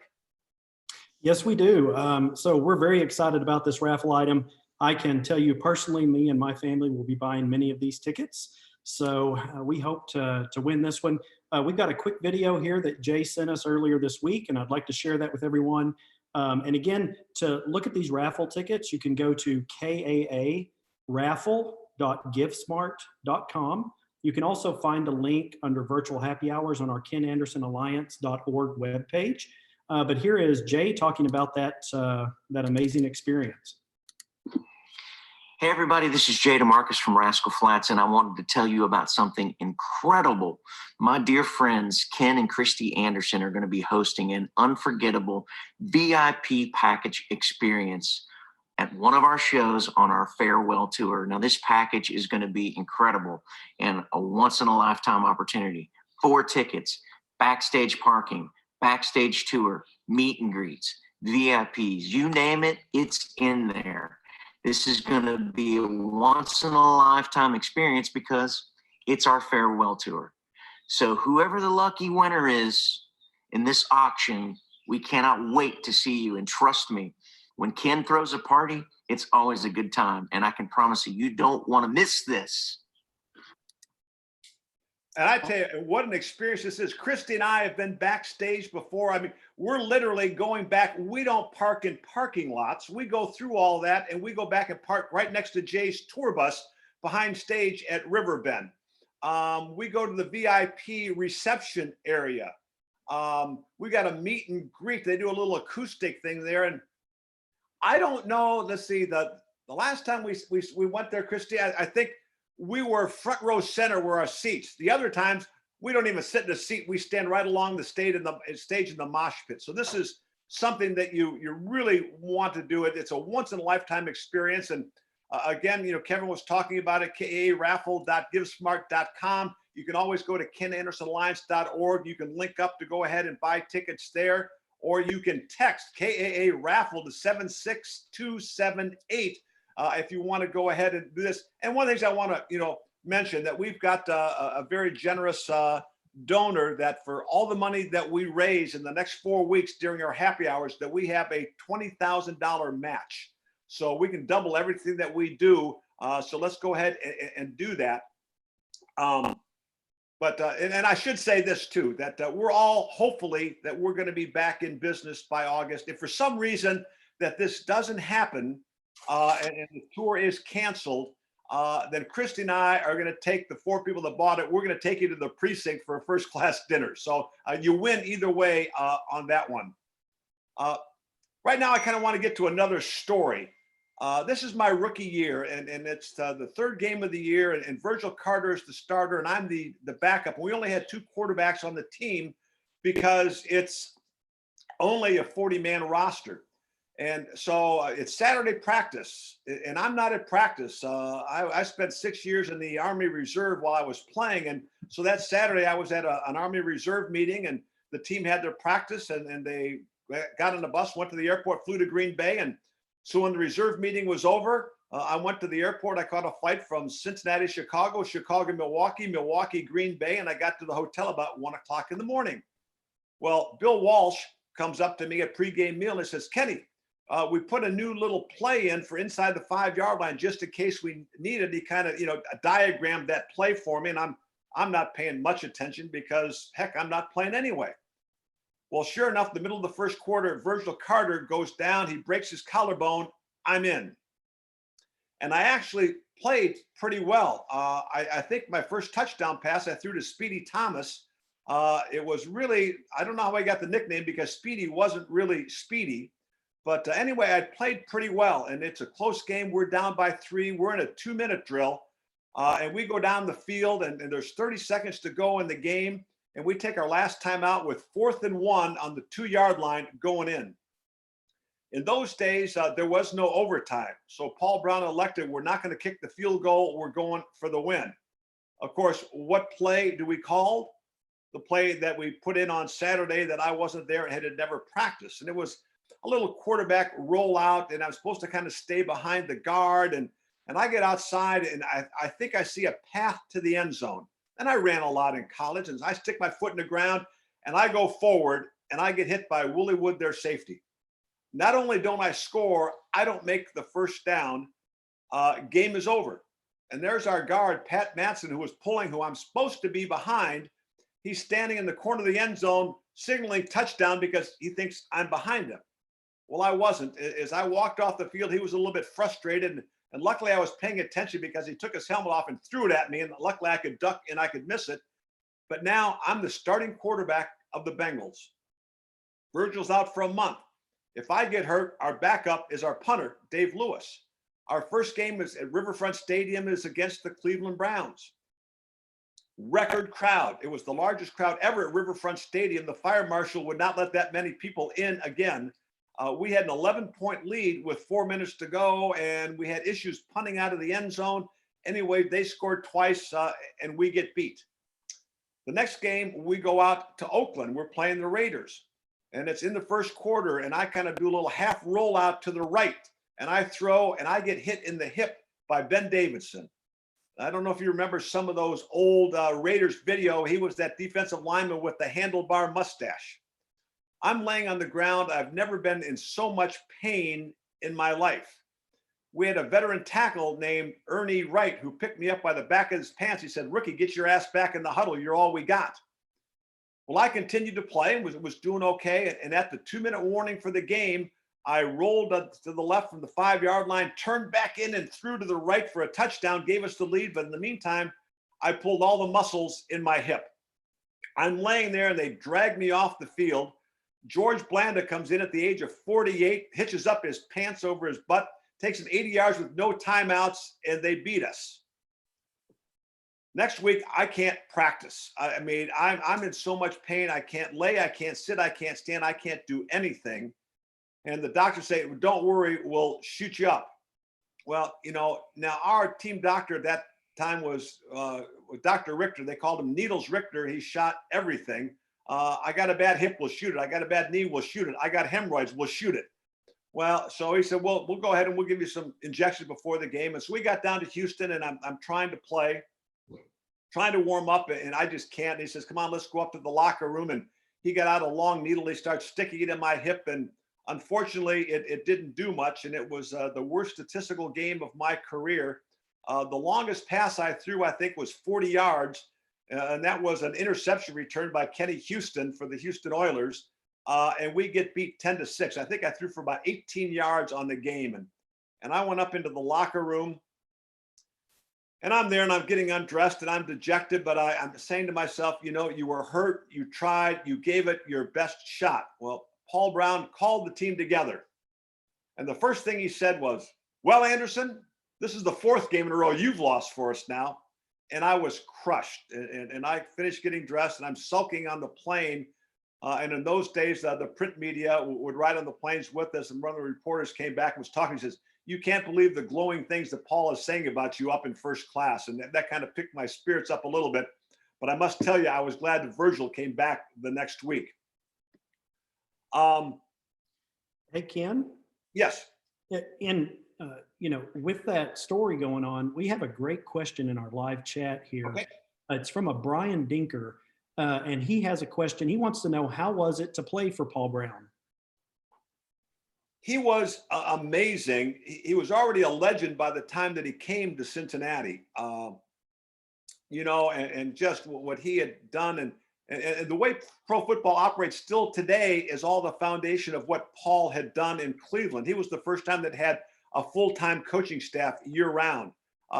Yes, we do. So we're very excited about this raffle item. I can tell you personally, me and my family will be buying many of these tickets. So we hope to win this one. We've got a quick video here that Jay sent us earlier this week, and I'd like to share that with everyone. And again, to look at these raffle tickets, you can go to kaaraffle.givesmart.com. You can also find a link under virtual happy hours on our KenAndersonAlliance.org webpage. But here is Jay talking about that amazing experience. Hey everybody, this is Jay DeMarcus from Rascal Flatts, and I wanted to tell you about something incredible. My dear friends, Ken and Christy Anderson, are going to be hosting an unforgettable VIP package experience at one of our shows on our farewell tour. Now, this package is going to be incredible and a once-in-a-lifetime opportunity. 4 tickets, backstage parking, backstage tour, meet and greets, VIPs, you name it, it's in there. This is going to be a once in a lifetime experience because it's our farewell tour. So whoever the lucky winner is in this auction, we cannot wait to see you. And trust me, when Ken throws a party, it's always a good time. And I can promise you, you don't want to miss this. And I tell you, what an experience this is. Christy and I have been backstage before. I mean, we're literally going back. We don't park in parking lots. We go through all that, and we go back and park right next to Jay's tour bus behind stage at Riverbend. We go to the VIP reception area. We got a meet and greet. They do a little acoustic thing there. And I don't know. Let's see. The last time we went there, Christy, I think we were front row center were our seats. The other times we don't even sit in a seat. We stand right along the stage in the mosh pit. So this is something that you really want to do. It's a once in a lifetime experience. And again, Kevin was talking about it, kaaraffle.givesmart.com. You can always go to kenandersonalliance.org. You can link up to go ahead and buy tickets there, or you can text KAA Raffle to 76278 if you want to go ahead and do this. And one of the things I want to mention that we've got a very generous donor that for all the money that we raise in the next 4 weeks during our happy hours, that we have a $20,000 match. So we can double everything that we do. So let's go ahead and do that. But I should say this too, that we're all hopefully that we're going to be back in business by August. If for some reason that this doesn't happen and the tour is canceled, then Christy and I are going to take the 4 people that bought it. We're going to take you to the precinct for a first class dinner. So you win either way on that one. Right now, I kind of want to get to another story. This is my rookie year, and it's the 3rd game of the year, and Virgil Carter is the starter, and I'm the backup. We only had 2 quarterbacks on the team because it's only a 40-man roster. And so it's Saturday practice, and I'm not at practice. I spent 6 years in the Army Reserve while I was playing, and so that Saturday I was at an Army Reserve meeting, and the team had their practice, and they got on the bus, went to the airport, flew to Green Bay, and so when the reserve meeting was over, I went to the airport. I caught a flight from Cincinnati, Chicago, Milwaukee, Milwaukee, Green Bay, and I got to the hotel about 1 o'clock in the morning. Well, Bill Walsh comes up to me at pregame meal and says, "Kenny, we put a new little play in for inside the 5-yard line just in case we needed." He kind of, diagrammed that play for me, and I'm not paying much attention because heck, I'm not playing anyway. Well, sure enough, the middle of the first quarter, Virgil Carter goes down. He breaks his collarbone. I'm in. And I actually played pretty well. I think my first touchdown pass I threw to Speedy Thomas. It was really, I don't know how I got the nickname because Speedy wasn't really speedy. But anyway, I played pretty well. And it's a close game. We're down by 3. We're in a 2-minute drill. And we go down the field, and there's 30 seconds to go in the game. And we take our last time out with 4th and 1 on the 2-yard line going in. In those days, there was no overtime. So Paul Brown elected, we're not going to kick the field goal. We're going for the win. Of course, what play do we call? The play that we put in on Saturday that I wasn't there and had never practiced. And it was a little quarterback rollout, and I'm supposed to kind of stay behind the guard. And I get outside, and I think I see a path to the end zone. And I ran a lot in college, and I stick my foot in the ground, and I go forward, and I get hit by Willie Wood, their safety. Not only don't I score, I don't make the first down. Game is over. And there's our guard, Pat Matson, who was pulling, who I'm supposed to be behind. He's standing in the corner of the end zone, signaling touchdown because he thinks I'm behind him. Well, I wasn't. As I walked off the field, he was a little bit frustrated. And luckily, I was paying attention because he took his helmet off and threw it at me. And luckily, I could duck and I could miss it. But now I'm the starting quarterback of the Bengals. Virgil's out for a month. If I get hurt, our backup is our punter, Dave Lewis. Our first game is at Riverfront Stadium is against the Cleveland Browns. Record crowd. It was the largest crowd ever at Riverfront Stadium. The fire marshal would not let that many people in again. We had an 11-point lead with 4 minutes to go, and we had issues punting out of the end zone. Anyway, they scored twice, and we get beat. The next game, we go out to Oakland. We're playing the Raiders, and it's in the first quarter, and I kind of do a little half rollout to the right, and I throw and I get hit in the hip by Ben Davidson. I don't know if you remember some of those old Raiders video. He was that defensive lineman with the handlebar mustache. I'm laying on the ground. I've never been in so much pain in my life. We had a veteran tackle named Ernie Wright who picked me up by the back of his pants. He said, "Rookie, get your ass back in the huddle. You're all we got." Well, I continued to play and was doing okay. And at the 2-minute warning for the game, I rolled to the left from the 5-yard line, turned back in and threw to the right for a touchdown, gave us the lead. But in the meantime, I pulled all the muscles in my hip. I'm laying there and they dragged me off the field. George Blanda comes in at the age of 48, hitches up his pants over his butt, takes him 80 yards with no timeouts, and they beat us. Next week, I can't practice. I mean, I'm in so much pain. I can't lay, I can't sit, I can't stand, I can't do anything. And the doctors say, "Don't worry, we'll shoot you up." Well, now our team doctor at that time was Dr. Richter. They called him Needles Richter. He shot everything. I got a bad hip, we'll shoot it. I got a bad knee, we'll shoot it. I got hemorrhoids, we'll shoot it. Well, so he said, "Well, we'll go ahead and we'll give you some injections before the game." And so we got down to Houston, and I'm trying to play, trying to warm up, and I just can't. And he says, "Come on, let's go up to the locker room." And he got out a long needle. He starts sticking it in my hip, and unfortunately, it didn't do much, and it was the worst statistical game of my career. The longest pass I threw, I think, was 40 yards, and that was an interception return by Kenny Houston for the Houston Oilers, and we get beat 10-6. I think I threw for about 18 yards on the game, and I went up into the locker room, and I'm there, and I'm getting undressed, and I'm dejected, but I'm saying to myself, you were hurt, you tried, you gave it your best shot. Well, Paul Brown called the team together. And the first thing he said was, "Well, Anderson, this is the 4th game in a row you've lost for us now." And I was crushed. And I finished getting dressed, and I'm sulking on the plane. And in those days, the print media would ride on the planes with us. And one of the reporters came back and was talking. He says, "You can't believe the glowing things that Paul is saying about you up in first class." And that kind of picked my spirits up a little bit. But I must tell you, I was glad that Virgil came back the next week. Hey, Ken. Yes. And, with that story going on, we have a great question in our live chat here. Okay. It's from a Brian Dinker, and he has a question. He wants to know, how was it to play for Paul Brown? He was amazing. He was already a legend by the time that he came to Cincinnati, and just what he had done. And the way pro football operates still today is all the foundation of what Paul had done in Cleveland. He was the first time that had a full-time coaching staff year-round.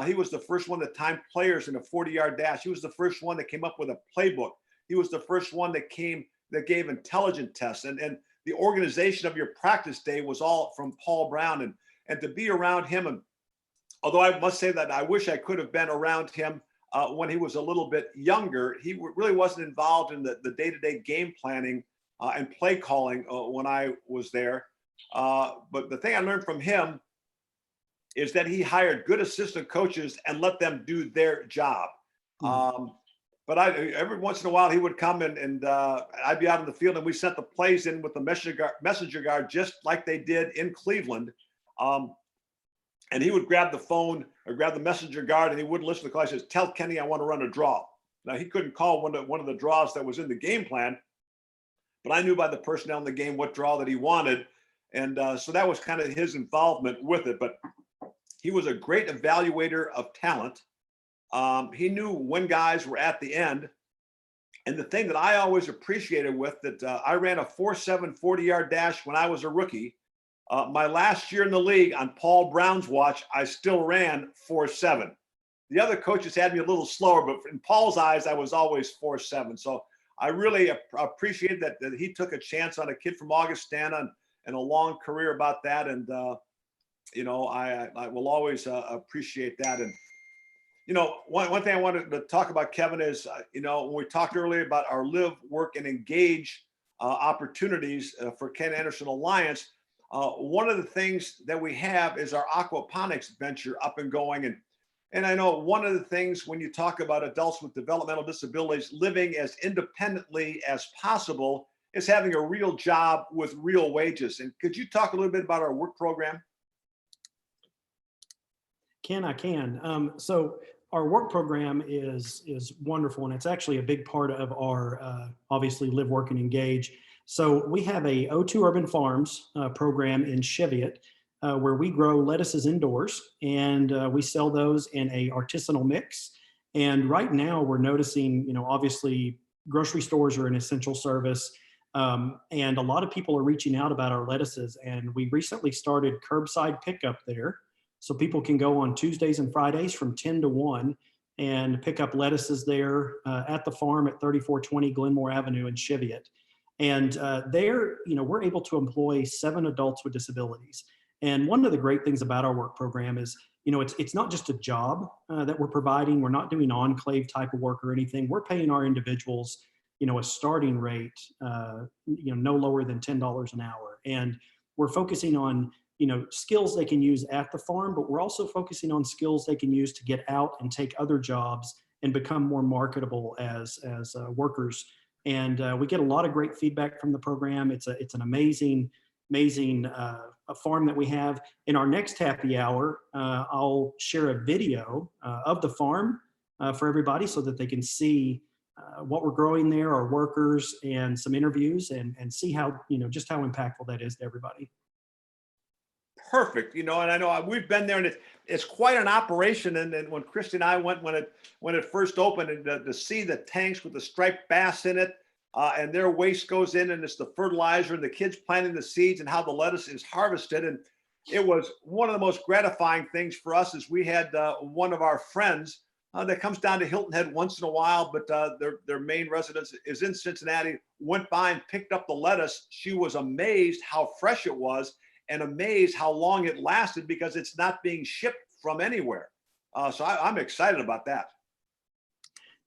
He was the first one that timed players in a 40-yard dash. He was the first one that came up with a playbook. He was the first one that gave intelligence tests. And the organization of your practice day was all from Paul Brown. And to be around him, and although I must say that I wish I could have been around him when he was a little bit younger, he really wasn't involved in the day-to-day game planning and play calling when I was there. But the thing I learned from him is that he hired good assistant coaches and let them do their job. But every once in a while he would come and I'd be out in the field, and we sent the plays in with the messenger guard just like they did in Cleveland. And he would grab the phone or grab the messenger guard, and he wouldn't listen to the call. He says, "Tell Kenny I want to run a draw." Now, he couldn't call one of the draws that was in the game plan, but I knew by the personnel in the game what draw that he wanted. And so that was kind of his involvement with it. But he was a great evaluator of talent. He knew when guys were at the end. And the thing that I always appreciated with that, I ran a 4.7 40-yard dash when I was a rookie. My last year in the league on Paul Brown's watch, I still ran 4.7. The other coaches had me a little slower, but in Paul's eyes, I was always 4.7. So I really appreciate that he took a chance on a kid from Augustana and a long career about that. And, I will always appreciate that. And, one thing I wanted to talk about, Kevin, is, when we talked earlier about our live, work, and engage opportunities for Ken Anderson Alliance, one of the things that we have is our aquaponics venture up and going. And I know one of the things when you talk about adults with developmental disabilities living as independently as possible is having a real job with real wages. And could you talk a little bit about our work program? Ken, I can. So our work program is wonderful, and it's actually a big part of our obviously live, work, and engage. So we have a O2 Urban Farms program in Cheviot where we grow lettuces indoors, and we sell those in a artisanal mix. And right now we're noticing, obviously grocery stores are an essential service. And a lot of people are reaching out about our lettuces, and we recently started curbside pickup there. So people can go on Tuesdays and Fridays from 10 to 1 and pick up lettuces there at the farm at 3420 Glenmore Avenue in Cheviot. And there, we're able to employ 7 adults with disabilities. And one of the great things about our work program is, it's not just a job that we're providing. We're not doing enclave type of work or anything. We're paying our individuals, a starting rate, no lower than $10 an hour. And we're focusing on, skills they can use at the farm, but we're also focusing on skills they can use to get out and take other jobs and become more marketable as workers. And we get a lot of great feedback from the program. It's an amazing a farm that we have. In our next happy hour, I'll share a video of the farm for everybody so that they can see what we're growing there, our workers, and some interviews, and see how, just how impactful that is to everybody. Perfect. And I know we've been there, and it's quite an operation. And then when Christy and I went, when it first opened, and to see the tanks with the striped bass in it, and their waste goes in, and it's the fertilizer, and the kids planting the seeds, and how the lettuce is harvested. And it was one of the most gratifying things for us. Is we had one of our friends that comes down to Hilton Head once in a while, but their main residence is in Cincinnati, went by and picked up the lettuce. She was amazed how fresh it was, and amazed how long it lasted, because it's not being shipped from anywhere. So I'm excited about that.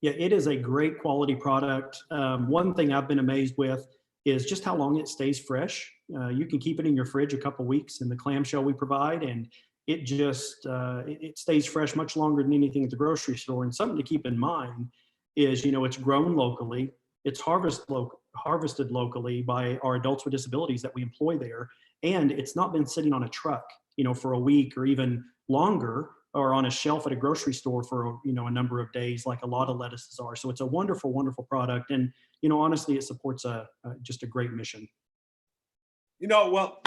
Yeah, it is a great quality product. One thing I've been amazed with is just how long it stays fresh. You can keep it in your fridge a couple weeks in the clamshell we provide, and it just it stays fresh much longer than anything at the grocery store. And something to keep in mind is, it's grown locally, it's harvested locally by our adults with disabilities that we employ there, and it's not been sitting on a truck, for a week or even longer, or on a shelf at a grocery store for a number of days, like a lot of lettuces are. So it's a wonderful, wonderful product, and honestly, it supports just a great mission. Well,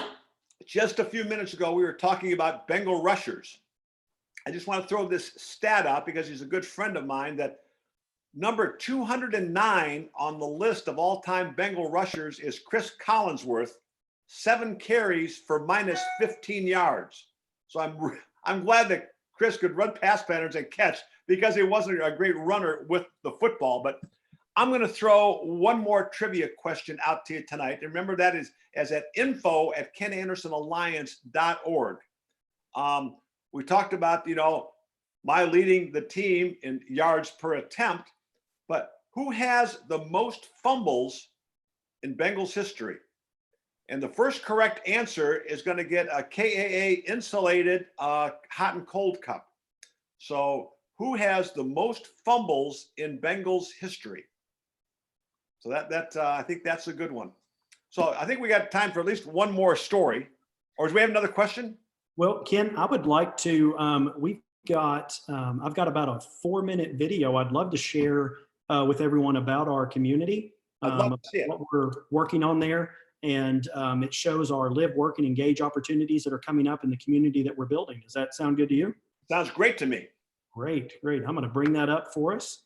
just a few minutes ago, we were talking about Bengal rushers. I just want to throw this stat out because he's a good friend of mine, that number 209 on the list of all-time Bengal rushers is Chris Collinsworth, 7 carries for minus 15 yards. So I'm glad that Chris could run pass patterns and catch, because he wasn't a great runner with the football. But I'm going to throw one more trivia question out to you tonight. And remember, that is at info@KenAndersonAlliance.org. We talked about, my leading the team in yards per attempt, but who has the most fumbles in Bengals history? And the first correct answer is going to get a KAA insulated hot and cold cup. So who has the most fumbles in Bengals history? So that I think that's a good one. So I think we got time for at least one more story. Or do we have another question? Well, Ken, I would like to, I've got about a 4-minute video I'd love to share with everyone about our community, I'd love to see it. what we're working on there. And it shows our live, work, and engage opportunities that are coming up in the community that we're building. Does that sound good to you? Sounds great to me. Great. I'm going to bring that up for us.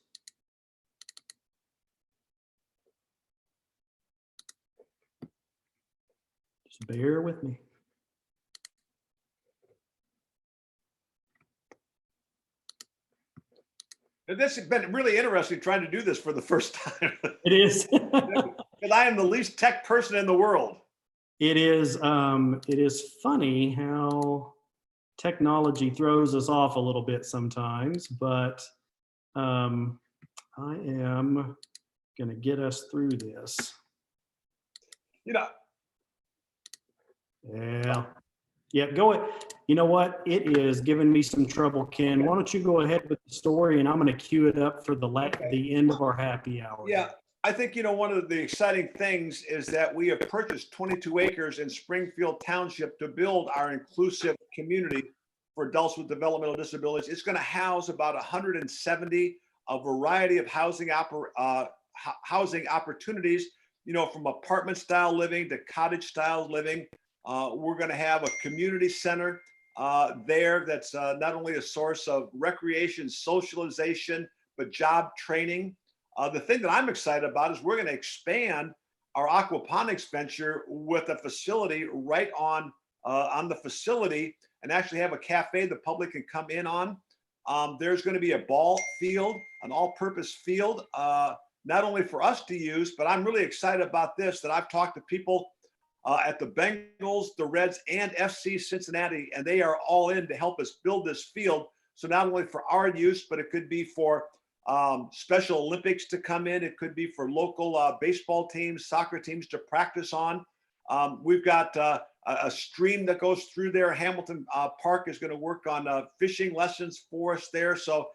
Just bear with me. This has been really interesting trying to do this for the first time. It is. Because I am the least tech person in the world. It is funny how technology throws us off a little bit sometimes, but I am going to get us through this. Yeah, go ahead. You know what? It is giving me some trouble, Ken. Why don't you go ahead with the story, and I'm going to cue it up for the end of our happy hour. Yeah, I think, one of the exciting things is that we have purchased 22 acres in Springfield Township to build our inclusive community. for adults with developmental disabilities. It's going to house about 170, a variety of housing opportunities, from apartment style living to cottage style living. We're going to have a community center there that's not only a source of recreation, socialization, but job training. The thing that I'm excited about is we're going to expand our aquaponics venture with a facility right on the facility, and actually have a cafe the public can come in on. There's going to be a ball field, an all-purpose field, not only for us to use, but I'm really excited about this, that I've talked to people at the Bengals, the Reds, and FC Cincinnati, and they are all in to help us build this field. So not only for our use, but it could be for Special Olympics to come in. It could be for local baseball teams, soccer teams to practice on. We've got a stream that goes through there. Hamilton Park is going to work on fishing lessons for us there. So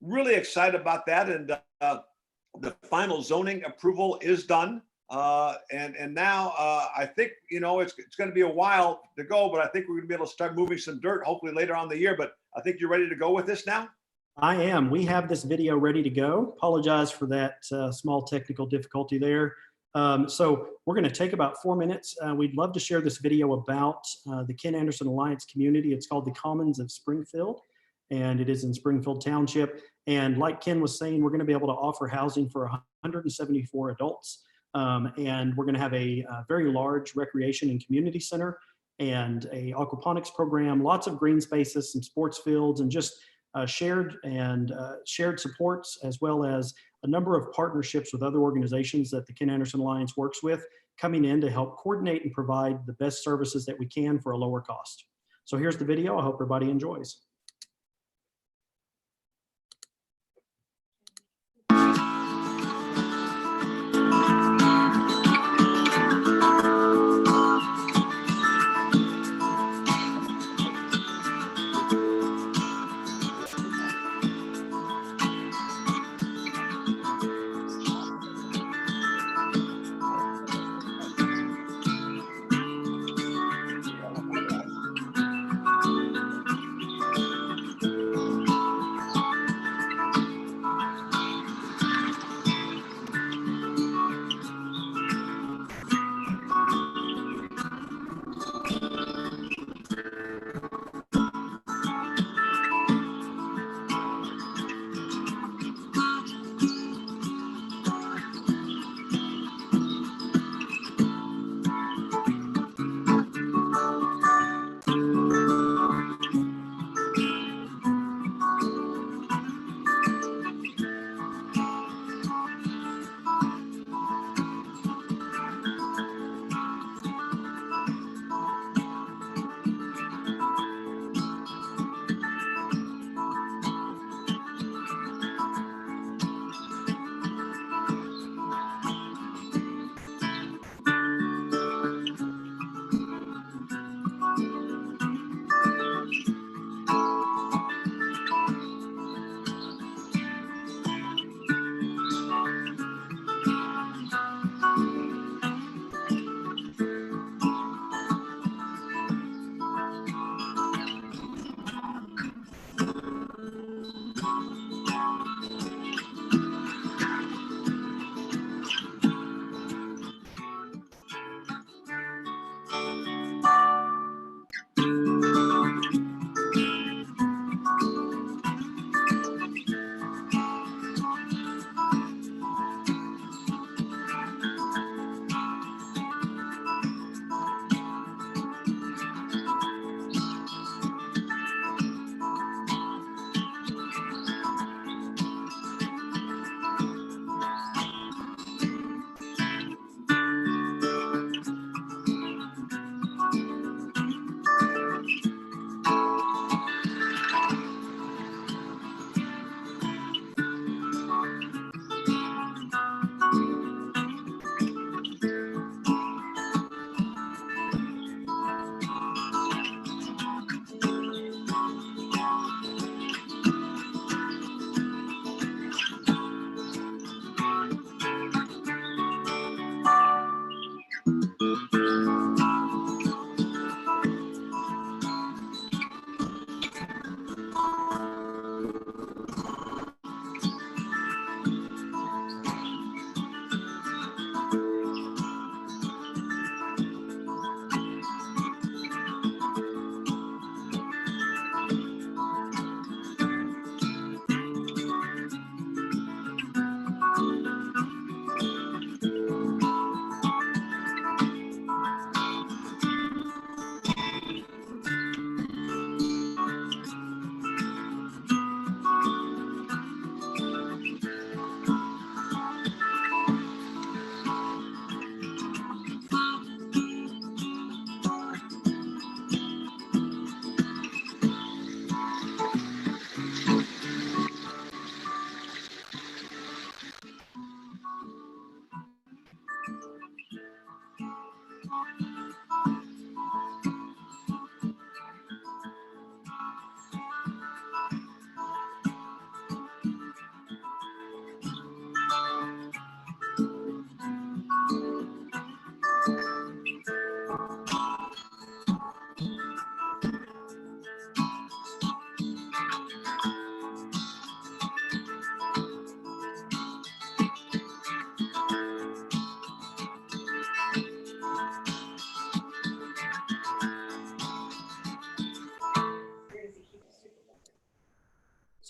really excited about that. And the final zoning approval is done. And now I think, it's going to be a while to go, but I think we're going to be able to start moving some dirt, hopefully later on in the year. But I think you're ready to go with this now? I am. We have this video ready to go. Apologize for that small technical difficulty there. So we're going to take about 4 minutes. We'd love to share this video about the Ken Anderson Alliance community. It's called the Commons of Springfield, and it is in Springfield Township. And like Ken was saying, we're going to be able to offer housing for 174 adults. And we're going to have a very large recreation and community center and a aquaponics program, lots of green spaces, some sports fields, and just shared supports, as well as a number of partnerships with other organizations that the Ken Anderson Alliance works with, coming in to help coordinate and provide the best services that we can for a lower cost. So here's the video. I hope everybody enjoys.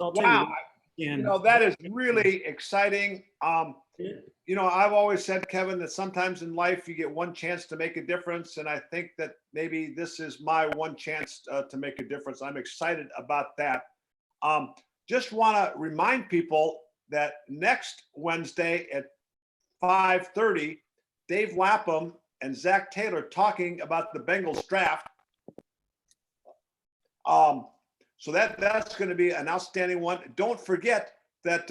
So I'll tell Wow. you. You know, that is really exciting. You know, I've always said, Kevin, that sometimes in life you get one chance to make a difference. And I think that maybe this is my one chance to make a difference. I'm excited about that. Just want to remind people that next Wednesday at 5:30, Dave Lapham and Zach Taylor talking about the Bengals draft. So that's going to be an outstanding one. Don't forget that,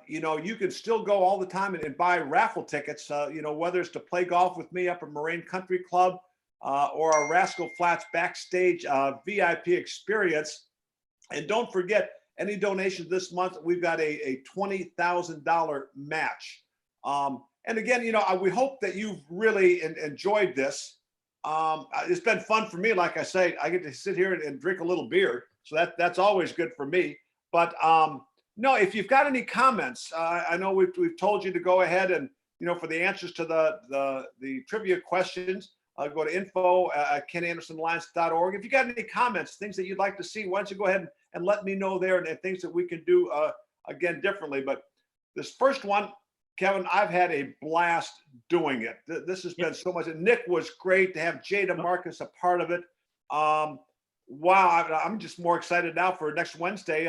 you know, you can still go all the time and buy raffle tickets, you know, whether it's to play golf with me up at Moraine Country Club or our Rascal Flats backstage VIP experience. And don't forget, any donation this month, we've got a $20,000 match. And again, you know, we hope that you've really enjoyed this. It's been fun for me. Like I say, I get to sit here and drink a little beer. So that's always good for me. But no, if you've got any comments, I know we've told you to go ahead and, you know, for the answers to the trivia questions, go to info@kenandersonalliance.org. If you got any comments, things that you'd like to see, why don't you go ahead and let me know there, and things that we can do again differently. But this first one, Kevin, I've had a blast doing it. This has been so much. Nick was great to have Jay DeMarcus a part of it. Wow, I'm just more excited now for next Wednesday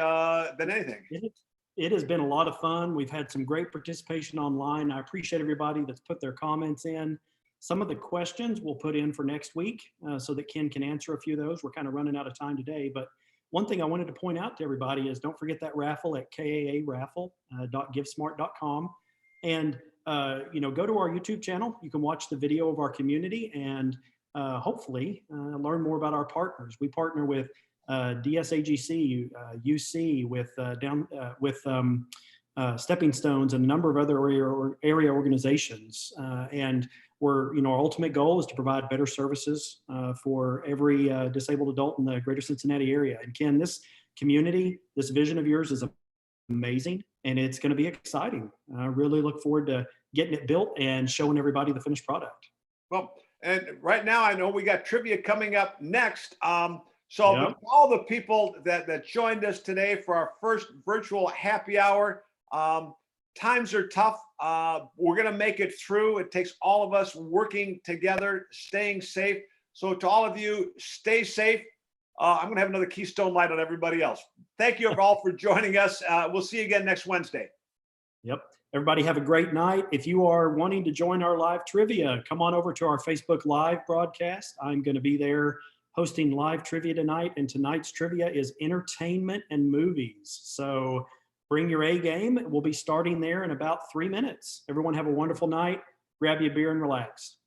than anything. It has been a lot of fun. We've had some great participation online. I appreciate everybody that's put their comments in. Some of the questions we'll put in for next week so that Ken can answer a few of those. We're kind of running out of time today, but one thing I wanted to point out to everybody is don't forget that raffle at kaaraffle.givesmart.com. And, you know, go to our YouTube channel. You can watch the video of our community and hopefully learn more about our partners. We partner with DSAGC, UC, with Stepping Stones and a number of other area organizations. And we're, you know, our ultimate goal is to provide better services for every disabled adult in the greater Cincinnati area. And Ken, this community, this vision of yours is amazing, and it's going to be exciting. I really look forward to getting it built and showing everybody the finished product. Well, and right now I know we got trivia coming up next. So all the people that joined us today for our first virtual happy hour, times are tough. We're going to make it through. It takes all of us working together, staying safe. So to all of you, stay safe. I'm going to have another Keystone Light on everybody else. Thank you all for joining us. We'll see you again next Wednesday. Yep. Everybody have a great night. If you are wanting to join our live trivia, come on over to our Facebook Live broadcast. I'm going to be there hosting live trivia tonight, and tonight's trivia is entertainment and movies. So bring your A game. We'll be starting there in about 3 minutes. Everyone have a wonderful night. Grab you a beer and relax.